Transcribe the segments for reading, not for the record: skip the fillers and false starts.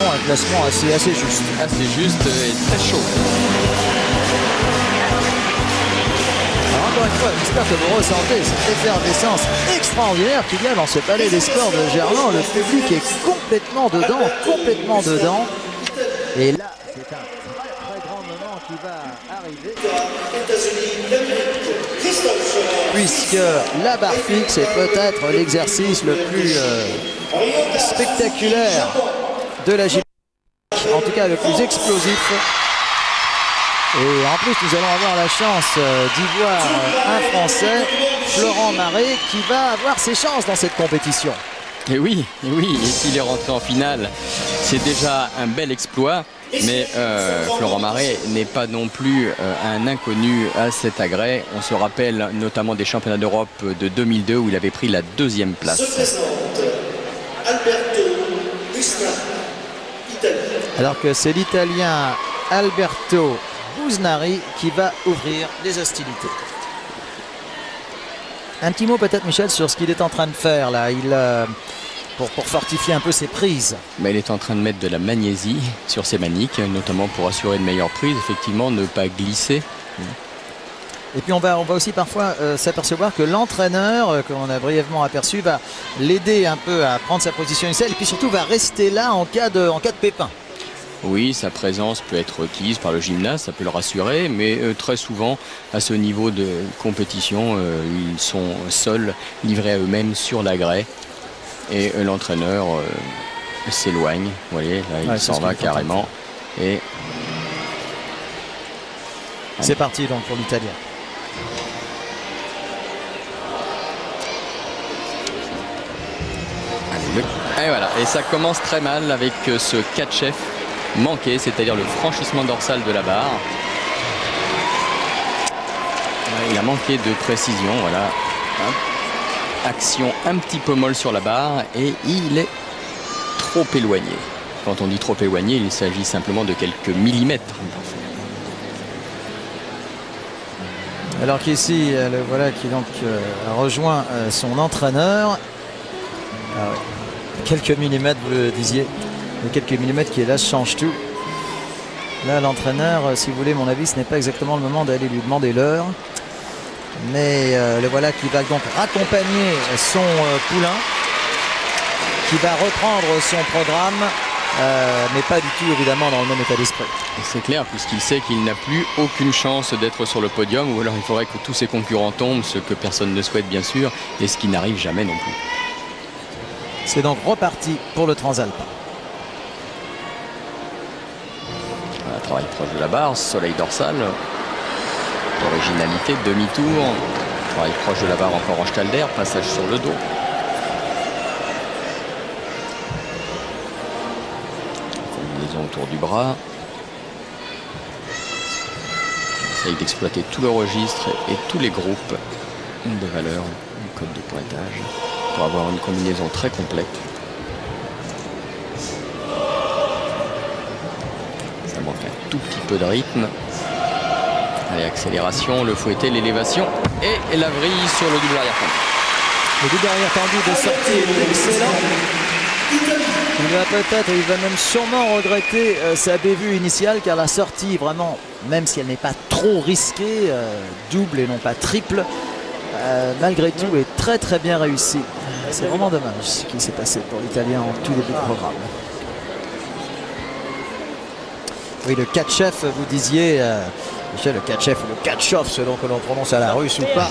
Un classement assez juste. Assez juste et très chaud. Alors encore une fois, j'espère que vous ressentez cette effervescence extraordinaire qu'il y a dans ce palais des sports de Gerland. Le public est complètement dedans. Et là, c'est un très grand moment qui va arriver. Puisque la barre fixe est peut-être l'exercice le plus spectaculaire de la gymnastique, en tout cas le plus explosif. Et en plus, nous allons avoir la chance d'y voir un Français, Florent Maret, qui va avoir ses chances dans cette compétition. Et oui, et s'il est rentré en finale, c'est déjà un bel exploit. Mais Florent Maret n'est pas non plus un inconnu à cet agrès. On se rappelle notamment des championnats d'Europe de 2002 où il avait pris la 2e place. Alors que c'est l'Italien Alberto Busnari qui va ouvrir les hostilités. Un petit mot peut-être, Michel, sur ce qu'il est en train de faire là. Pour fortifier un peu ses prises. Mais il est en train de mettre de la magnésie sur ses maniques, notamment pour assurer de meilleures prises, effectivement, ne pas glisser. Et puis on va aussi parfois s'apercevoir que l'entraîneur, qu'on a brièvement aperçu, va l'aider un peu à prendre sa position initiale et puis surtout va rester là en cas de pépin. Oui, sa présence peut être requise par le gymnaste, ça peut le rassurer, mais très souvent, à ce niveau de compétition, ils sont seuls, livrés à eux-mêmes sur l'agrès. Et l'entraîneur s'éloigne, vous voyez, là il s'en va carrément. Et c'est parti donc pour l'Italien. Et voilà, et ça commence très mal avec ce catch-F manqué, c'est-à-dire le franchissement dorsal de la barre. Il a manqué de précision, voilà. Action un petit peu molle sur la barre et il est trop éloigné. Quand on dit trop éloigné, il s'agit simplement de quelques millimètres. Alors qu'ici, le voilà qui donc rejoint son entraîneur. Ah ouais. Quelques millimètres, vous le disiez. Et quelques millimètres qui, hélas, changent tout. Là, l'entraîneur, si vous voulez, mon avis, ce n'est pas exactement le moment d'aller lui demander l'heure. Mais le voilà qui va donc accompagner son poulain, qui va reprendre son programme, mais pas du tout évidemment dans le même état d'esprit. C'est clair, puisqu'il sait qu'il n'a plus aucune chance d'être sur le podium, ou alors il faudrait que tous ses concurrents tombent, ce que personne ne souhaite bien sûr, et ce qui n'arrive jamais non plus. C'est donc reparti pour le Transalpin. Voilà, travail proche de la barre, soleil dorsal. Originalité, demi-tour, travail proche de la barre encore en Stalder, passage sur le dos. Combinaison autour du bras. Essaye d'exploiter tout le registre et tous les groupes de valeurs du code de pointage pour avoir une combinaison très complète. Ça manque un tout petit peu de rythme. Allez, accélération, le fouetté, l'élévation et la vrille sur le double arrière tendu. Le double arrière tendu de sortie est excellent. Il va même sûrement regretter sa bévue initiale, car la sortie, vraiment, même si elle n'est pas trop risquée, double et non pas triple, malgré tout est très bien réussie. C'est vraiment dommage ce qui s'est passé pour l'Italien en tout début de programme. Oui, le catch-F, vous disiez, Michel, le catch-F ou le catch-off selon que l'on prononce à la russe ou pas,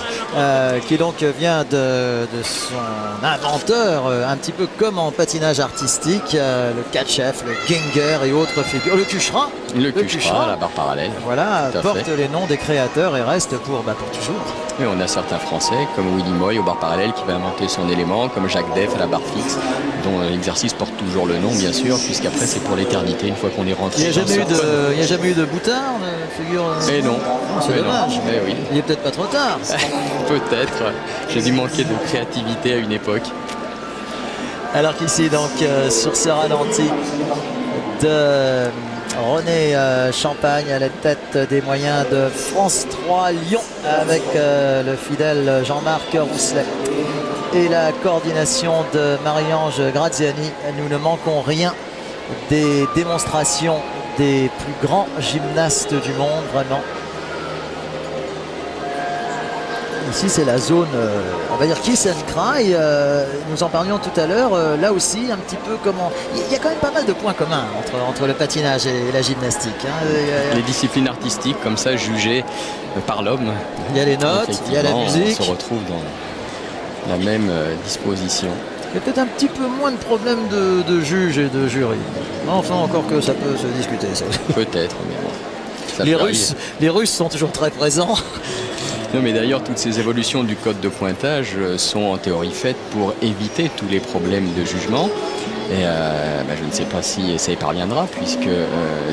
qui donc vient de son inventeur, un petit peu comme en patinage artistique, le catch-F, le Ginger et autres figures, le Kuchra. Le Kuchra, la barre parallèle. Voilà, porte les noms des créateurs et reste pour toujours. Et on a certains Français, comme Willy Moy au bar parallèle qui va inventer son élément, comme Jacques Def à la barre fixe, dont l'exercice porte toujours le nom, bien sûr, puisqu'après c'est pour l'éternité, une fois qu'on est rentré. Il n'y a jamais eu de boutard, de figure. Et non. C'est dommage. Mais oui. Il est peut-être pas trop tard. Peut-être. J'ai dû manquer de créativité à une époque. Alors qu'ici, donc, sur ce ralenti de René Champagne à la tête des moyens de France 3 Lyon, avec le fidèle Jean-Marc Rousselet et la coordination de Marie-Ange Graziani. Nous ne manquons rien des démonstrations des plus grands gymnastes du monde, vraiment. Ici, c'est la zone, on va dire Kiss and Cry. Nous en parlions tout à l'heure. Là aussi, un petit peu comment... Il y a quand même pas mal de points communs entre le patinage et la gymnastique. Hein. Les disciplines artistiques, comme ça, jugées par l'homme. Il y a les notes, il y a la musique. On se retrouve dans la même disposition. Il y a peut-être un petit peu moins de problèmes de juges et de jury. Enfin, encore que ça peut se discuter. Peut-être, mais bon, les Russes sont toujours très présents. Non, mais d'ailleurs, toutes ces évolutions du code de pointage sont en théorie faites pour éviter tous les problèmes de jugement. Et je ne sais pas si ça y parviendra, puisque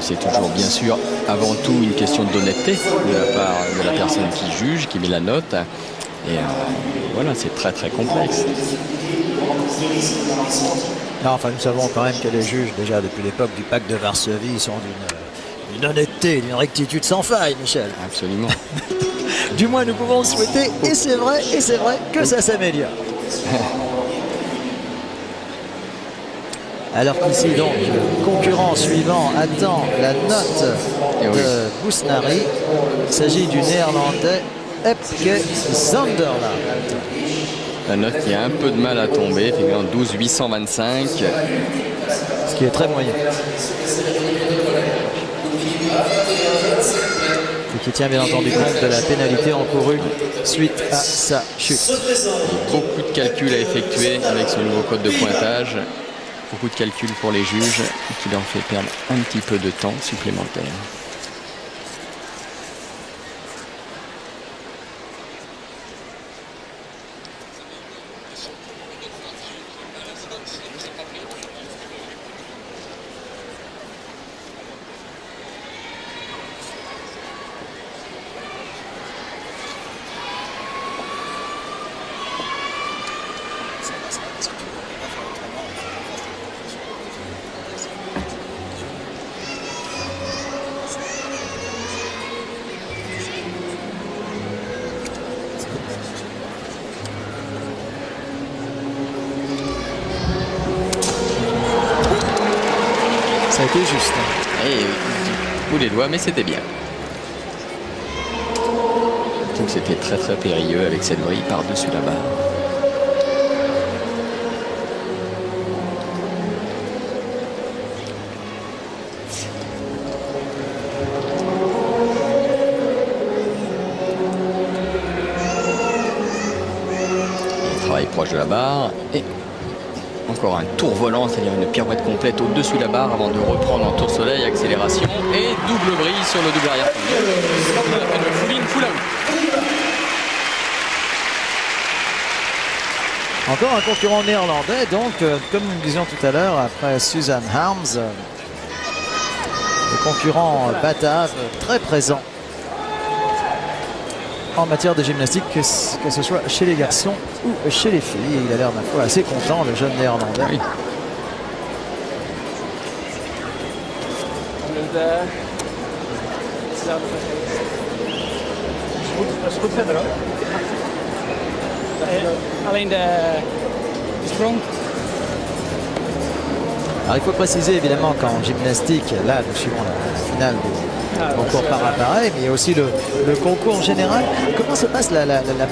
c'est toujours bien sûr avant tout une question d'honnêteté de la part de la personne qui juge, qui met la note. Et voilà, c'est très très complexe. Non, enfin, nous savons quand même que les juges, déjà depuis l'époque du pacte de Varsovie, sont d'une honnêteté, d'une rectitude sans faille, Michel. Absolument. Du moins, nous pouvons le souhaiter, et c'est vrai que ça s'améliore. Alors qu'ici, donc, le concurrent suivant attend la note de Bousnari. Il s'agit du néerlandais Epke Zonderland. La note qui a un peu de mal à tomber, figurant 12 825. Ce qui est très moyen. Et qui tient bien entendu compte de la pénalité encourue suite à sa chute. Beaucoup de calculs à effectuer avec ce nouveau code de pointage. Beaucoup de calculs pour les juges qui leur fait perdre un petit peu de temps supplémentaire. Ça a été juste. Et oui, bout les doigts, mais c'était bien. Donc c'était très très périlleux avec cette vrille par-dessus la barre. Il travaille proche de la barre et encore un tour volant, c'est-à-dire une pirouette complète au-dessus de la barre avant de reprendre en tour soleil, accélération et double vrille sur le double arrière. Encore un concurrent néerlandais, donc comme nous le disions tout à l'heure, après Suzanne Harms, le concurrent batave très présent en matière de gymnastique, que ce soit chez les garçons ou chez les filles. Et il a l'air ma foi assez content, le jeune néerlandais. Oui. Alors il faut préciser évidemment qu'en gymnastique, là nous suivons la finale du concours par appareil, mais il y a aussi le concours en général. Comment se passe la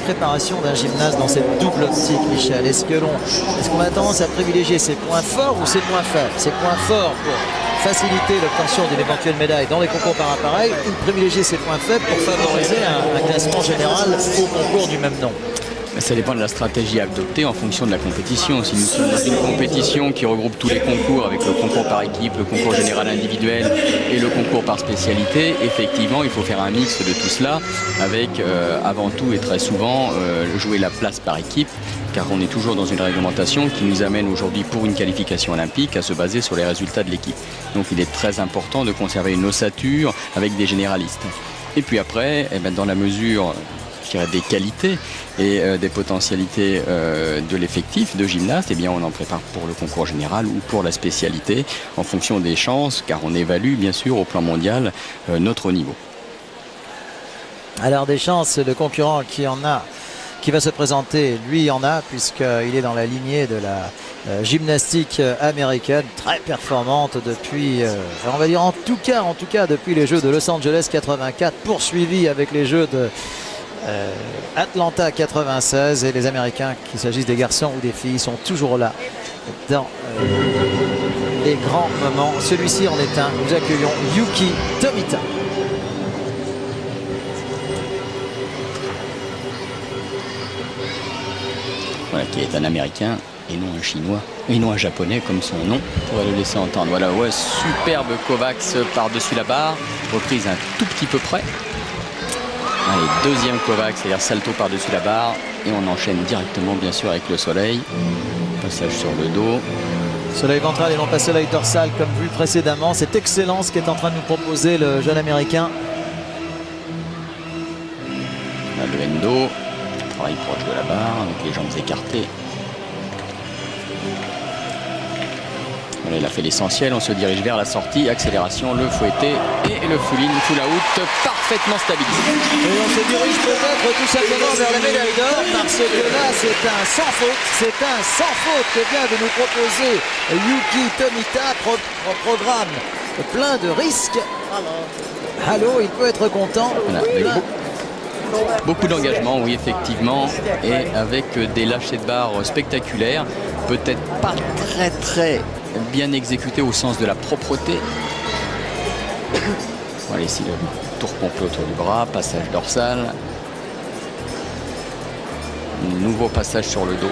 préparation d'un gymnaste dans cette double optique, Michel? Est-ce qu'on a tendance à privilégier ses points forts ou ses points faibles? Ses points forts pour faciliter l'obtention d'une éventuelle médaille dans les concours par appareil, ou privilégier ses points faibles pour favoriser un classement général au concours du même nom? Ça dépend de la stratégie à adopter en fonction de la compétition. Si nous sommes dans une compétition qui regroupe tous les concours, avec le concours par équipe, le concours général individuel et le concours par spécialité, effectivement, il faut faire un mix de tout cela avec, avant tout et très souvent, jouer la place par équipe, car on est toujours dans une réglementation qui nous amène aujourd'hui pour une qualification olympique à se baser sur les résultats de l'équipe. Donc il est très important de conserver une ossature avec des généralistes. Et puis après, dans la mesure des qualités et des potentialités de l'effectif de gymnaste, on en prépare pour le concours général ou pour la spécialité en fonction des chances, car on évalue bien sûr au plan mondial notre niveau. Alors des chances, le concurrent qui va se présenter, lui en a, puisqu'il est dans la lignée de la gymnastique américaine, très performante depuis, on va dire en tout cas depuis les Jeux de Los Angeles 84, poursuivi avec les Jeux de Atlanta 96, et les Américains, qu'il s'agisse des garçons ou des filles, sont toujours là dans les grands moments. Celui-ci en est un. Nous accueillons Yuki Tomita. Voilà, qui est un Américain et non un Chinois, et non un Japonais comme son nom pourrait le laisser entendre. Voilà, ouais, superbe Kovacs par-dessus la barre, reprise un tout petit peu près. Allez, deuxième Kovacs, c'est-à-dire salto par-dessus la barre, et on enchaîne directement bien sûr avec le soleil. Passage sur le dos. Soleil ventral et non pas soleil dorsal comme vu précédemment. C'est excellent ce qu'est en train de nous proposer le jeune Américain. Là, le endo, travail proche de la barre avec les jambes écartées. Voilà, il a fait l'essentiel, on se dirige vers la sortie, accélération, le fouetté et le full in, full out, parfaitement stabilisé. Et on se dirige peut-être tout simplement vers la médaille d'or, parce que là c'est un sans faute que vient de nous proposer Yuki Tomita, programme plein de risques. Allô, il peut être content. Voilà, avec beaucoup d'engagement, oui effectivement, et avec des lâchers de barre spectaculaires, peut-être pas très bien exécuté au sens de la propreté. Voilà ici le tour complet autour du bras, passage dorsal. Nouveau passage sur le dos.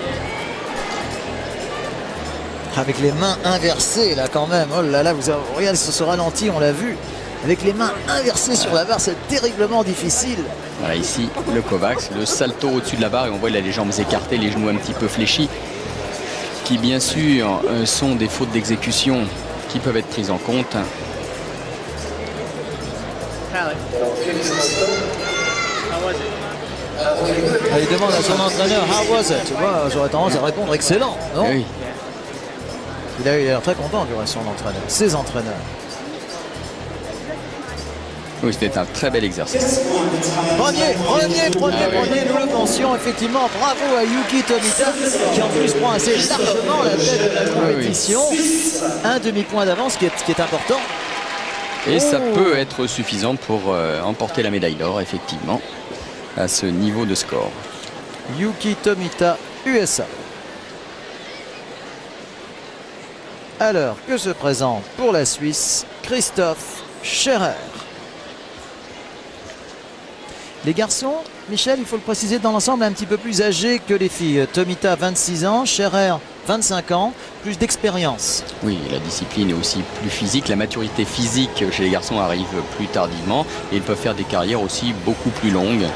Avec les mains inversées là quand même. Oh là là, regardez ce ralenti, on l'a vu. Avec les mains inversées sur la barre, c'est terriblement difficile. Voilà ici le Kovacs, le salto au-dessus de la barre, et on voit il a les jambes écartées, les genoux un petit peu fléchis, qui bien sûr sont des fautes d'exécution qui peuvent être prises en compte. Il demande à son entraîneur how was it, tu vois, j'aurais tendance à répondre excellent, non? Oui. Il a l'air très content du reste, son entraîneur, ses entraîneurs. Oui, c'était un très bel exercice. Premier, nous le pensions effectivement. Bravo à Yuki Tomita qui en plus prend assez largement la tête de la compétition. Un demi-point d'avance qui est important. Et ça peut être suffisant pour emporter la médaille d'or, effectivement, à ce niveau de score. Yuki Tomita, USA. Alors, que se présente pour la Suisse Christophe Scherer. Les garçons, Michel, il faut le préciser, dans l'ensemble un petit peu plus âgés que les filles. Tomita 26 ans, Scherer 25 ans, plus d'expérience. Oui, la discipline est aussi plus physique. La maturité physique chez les garçons arrive plus tardivement et ils peuvent faire des carrières aussi beaucoup plus longues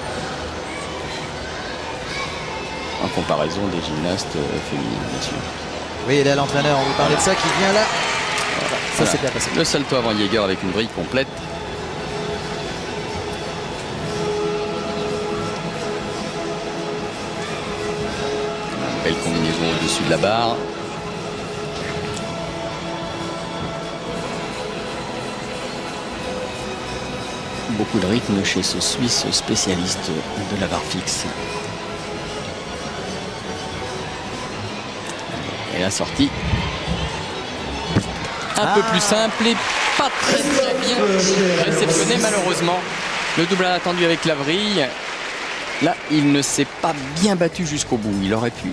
en comparaison des gymnastes féminines, bien sûr. Oui, et là l'entraîneur, on vous parlait de ça, qui vient là. Ça c'est bien passé. Le salto avant Jaeger avec une brille complète. Belle combinaison au-dessus de la barre. Beaucoup de rythme chez ce Suisse spécialiste de la barre fixe. Et la sortie. Un peu plus simple et pas très bien réceptionné malheureusement. Le double attendu avec la vrille. Là, il ne s'est pas bien battu jusqu'au bout. Il aurait pu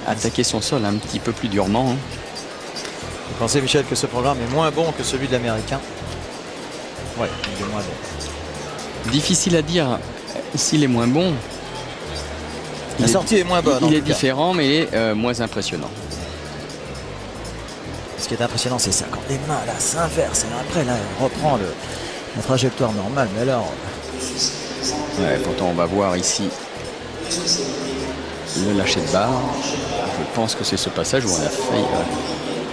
attaquer son sol un petit peu plus durement. Vous pensez, Michel, que ce programme est moins bon que celui de l'Américain? Oui, il est moins bon. Difficile à dire s'il est moins bon. La sortie est moins bonne. Il est différent, mais il est moins impressionnant. Ce qui est impressionnant, c'est ça. Quand les mains, là, s'inversent, et après, là, elle reprend la trajectoire normale. Mais alors... Ouais, pourtant, on va voir ici le lâcher de barre. Je pense que c'est ce passage où on a failli...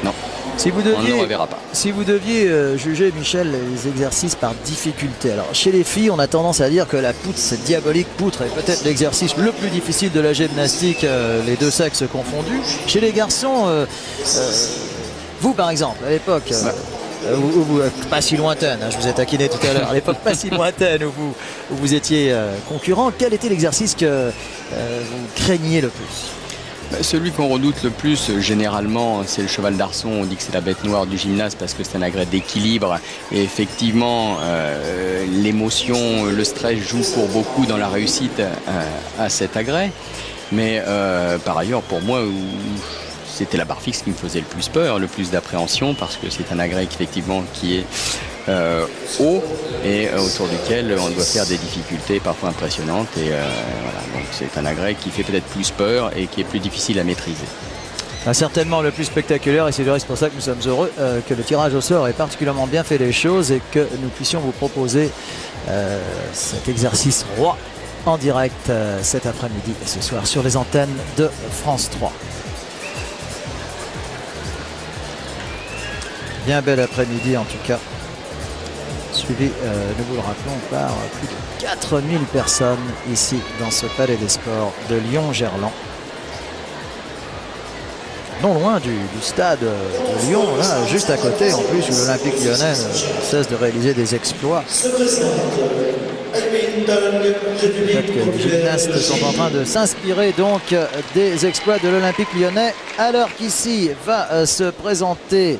Non, si vous on ne le reverra pas. Si vous deviez juger, Michel, les exercices par difficulté. Alors, chez les filles, on a tendance à dire que la poutre, cette diabolique poutre, est peut-être l'exercice le plus difficile de la gymnastique, les deux sexes confondus. Chez les garçons, vous, par exemple, à l'époque... pas si lointaine, hein, je vous ai taquiné tout à l'heure, à l'époque pas si lointaine où vous étiez concurrent, quel était l'exercice que vous craigniez le plus? Celui qu'on redoute le plus, généralement, c'est le cheval d'Arçon. On dit que c'est la bête noire du gymnase parce que c'est un agrès d'équilibre. Et effectivement, l'émotion, le stress joue pour beaucoup dans la réussite à cet agrès. Mais par ailleurs, pour moi, c'était la barre fixe qui me faisait le plus peur, le plus d'appréhension, parce que c'est un agrès effectivement qui est haut et autour duquel on doit faire des difficultés parfois impressionnantes. Et voilà, donc c'est un agrès qui fait peut-être plus peur et qui est plus difficile à maîtriser. Certainement le plus spectaculaire, et c'est pour ça que nous sommes heureux que le tirage au sort ait particulièrement bien fait les choses et que nous puissions vous proposer cet exercice roi en direct cet après-midi et ce soir sur les antennes de France 3. Bien bel après-midi en tout cas, suivi, nous vous le rappelons, par plus de 4000 personnes ici dans ce palais des sports de Lyon-Gerland. Non loin du stade de Lyon, là, juste à côté, en plus, où l'Olympique lyonnais ne cesse de réaliser des exploits. Peut-être que les gymnastes sont en train de s'inspirer donc des exploits de l'Olympique lyonnais, alors qu'ici va se présenter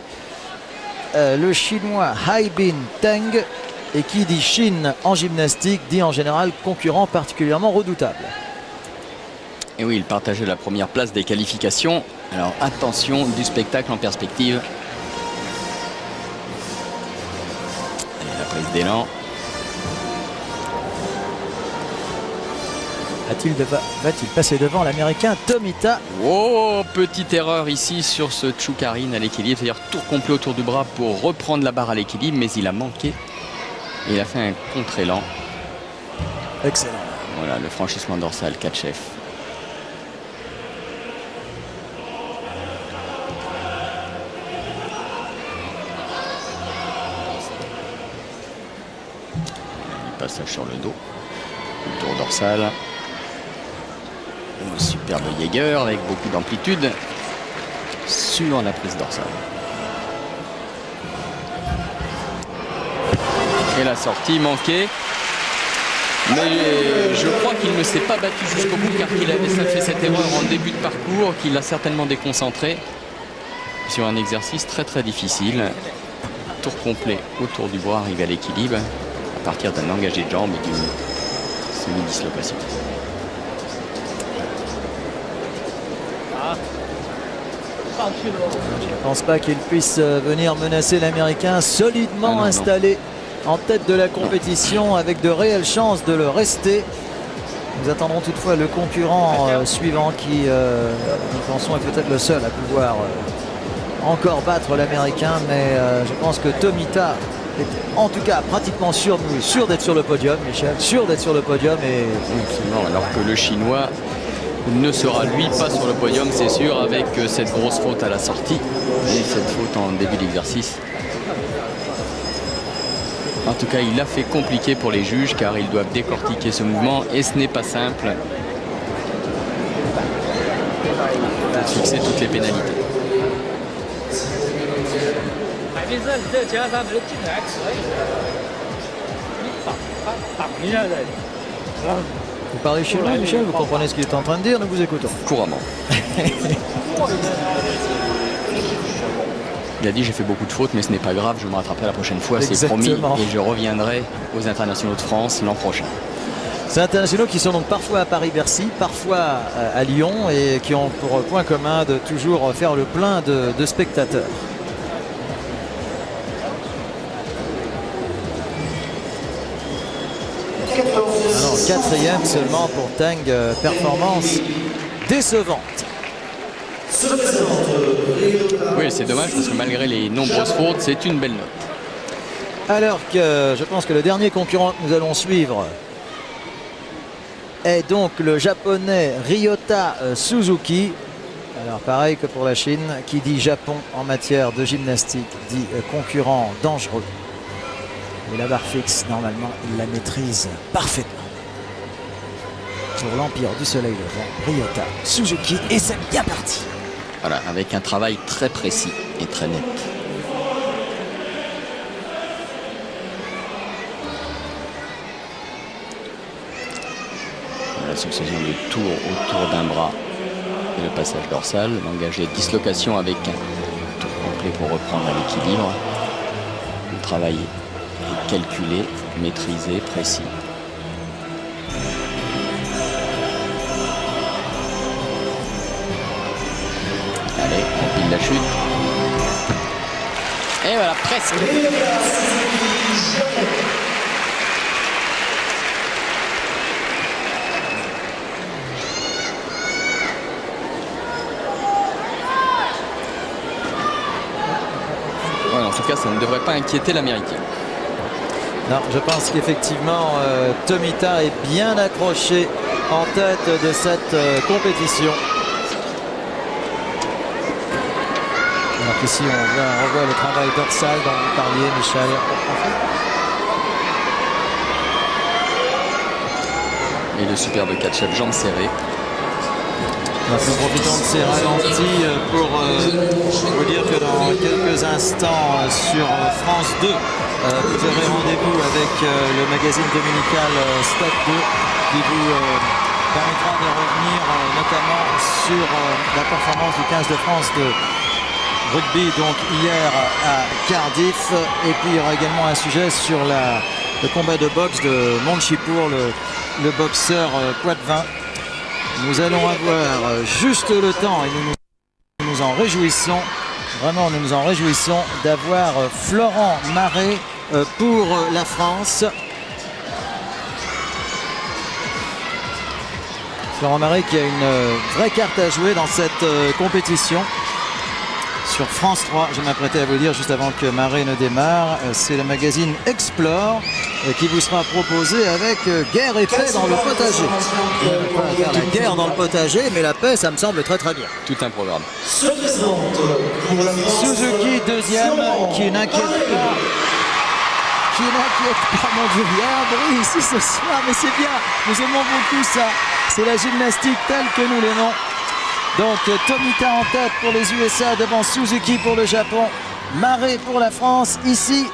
le chinois Haibin Teng, et qui dit Chine en gymnastique dit en général concurrent particulièrement redoutable. Et oui, il partageait la première place des qualifications. Alors attention du spectacle en perspective. Et la prise d'élan. Va-t-il passer devant l'Américain Tomita? Oh, petite erreur ici sur ce Tchoukarine à l'équilibre, c'est-à-dire tour complet autour du bras pour reprendre la barre à l'équilibre, mais il a manqué. Et il a fait un contre-élan. Excellent. Voilà, le franchissement dorsal, 4 chefs. Passage sur le dos, le tour dorsal, un superbe Jaeger avec beaucoup d'amplitude sur la prise dorsale. Et la sortie manquée, mais je crois qu'il ne s'est pas battu jusqu'au bout car il avait fait cette erreur en début de parcours qui l'a certainement déconcentré sur un exercice très très difficile. Tour complet autour du bras, arrivé à l'équilibre à partir d'un engagé de jambe et d'une semi-dislocation. Je ne pense pas qu'il puisse venir menacer l'Américain, solidement installé en tête de la compétition avec de réelles chances de le rester. Nous attendrons toutefois le concurrent suivant qui, nous pensons, est peut-être le seul à pouvoir encore battre l'Américain, mais je pense que Tomita est en tout cas pratiquement sûr d'être sur le podium, Michel, sûr d'être sur le podium. Absolument, alors que le Chinois ne sera lui pas sur le podium, c'est sûr, avec cette grosse faute à la sortie et cette faute en début d'exercice. En tout cas, il a fait compliqué pour les juges car ils doivent décortiquer ce mouvement et ce n'est pas simple de fixer toutes les pénalités. Vous parlez chinois, Michel, vous comprenez ce qu'il est en train de dire, nous vous écoutons. Couramment. Il a dit j'ai fait beaucoup de fautes mais ce n'est pas grave, je me rattraperai la prochaine fois, c'est promis, et je reviendrai aux internationaux de France l'an prochain. Ces internationaux qui sont donc parfois à Paris-Bercy, parfois à Lyon et qui ont pour point commun de toujours faire le plein de spectateurs. Alors, 4e seulement pour Teng, performance décevante. Oui, c'est dommage parce que malgré les nombreuses fautes, c'est une belle note. Alors que je pense que le dernier concurrent que nous allons suivre est donc le japonais Ryota Suzuki. Alors pareil que pour la Chine, qui dit Japon en matière de gymnastique dit concurrent dangereux. Et la barre fixe, normalement, il la maîtrise parfaitement. Pour l'Empire du Soleil Levant, Ryota Suzuki, et c'est bien parti. Voilà, avec un travail très précis et très net. La succession de tours autour d'un bras Et le passage dorsal, l'engagé dislocation avec un tour complet pour reprendre à l'équilibre. Le travail est calculé, maîtrisé, précis. Allez, on pile la chute. Et voilà, presque. Ouais, en tout cas, ça ne devrait pas inquiéter l'Américain. Non, je pense qu'effectivement, Tomita est bien accroché en tête de cette compétition. Alors qu'ici, on revoit le travail dorsal dont vous parliez, Michel. Et le superbe catch-up jambes serrées. Nous profitons de ces ralentis pour vous dire que dans quelques instants sur France 2, vous aurez rendez-vous avec le magazine dominical Stade 2 qui vous permettra de revenir notamment sur la performance du 15 de France de rugby donc hier à Cardiff, et puis il y aura également un sujet sur le combat de boxe de Monchipour, le boxeur poitvin. Nous allons avoir juste le temps et nous nous en réjouissons, vraiment nous nous en réjouissons d'avoir Florent Maret pour la France. Florent Maret qui a une vraie carte à jouer dans cette compétition. Sur France 3, je m'apprêtais à vous dire juste avant que Maret ne démarre, c'est le magazine Explore qui vous sera proposé avec guerre et paix dans le potager. On va pas faire la guerre dans le potager, mais la paix, ça me semble très très bien. Tout un programme. Suzuki deuxième, qui n'inquiète pas. Qui n'inquiète pas, mon Dieu. Il y a un bruit ici ce soir, mais c'est bien. Nous aimons beaucoup ça. C'est la gymnastique telle que nous l'aimons. Donc Tomita en tête pour les USA devant Suzuki pour le Japon. Maret pour la France ici.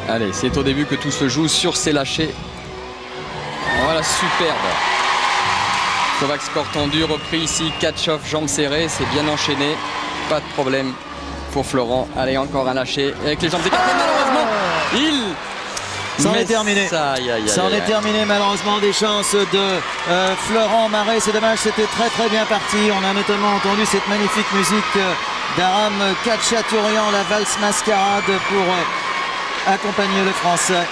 Allez, c'est au début que tout se joue sur ces lâchers. Voilà, superbe. Kovacs corps tendu, repris ici, catch-off, jambes serrées, c'est bien enchaîné. Pas de problème pour Florent. Allez, encore un lâcher. Avec les jambes écartées, malheureusement, il... C'en est terminé. C'en est terminé malheureusement des chances de Florent Maret. C'est dommage, c'était très très bien parti. On a notamment entendu cette magnifique musique d'Aram Khatchatourian, la valse mascarade pour accompagner le Français.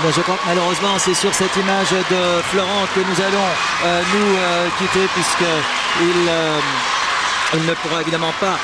Ben, je crois que malheureusement c'est sur cette image de Florent que nous allons nous quitter, puisqu'il ne pourra évidemment pas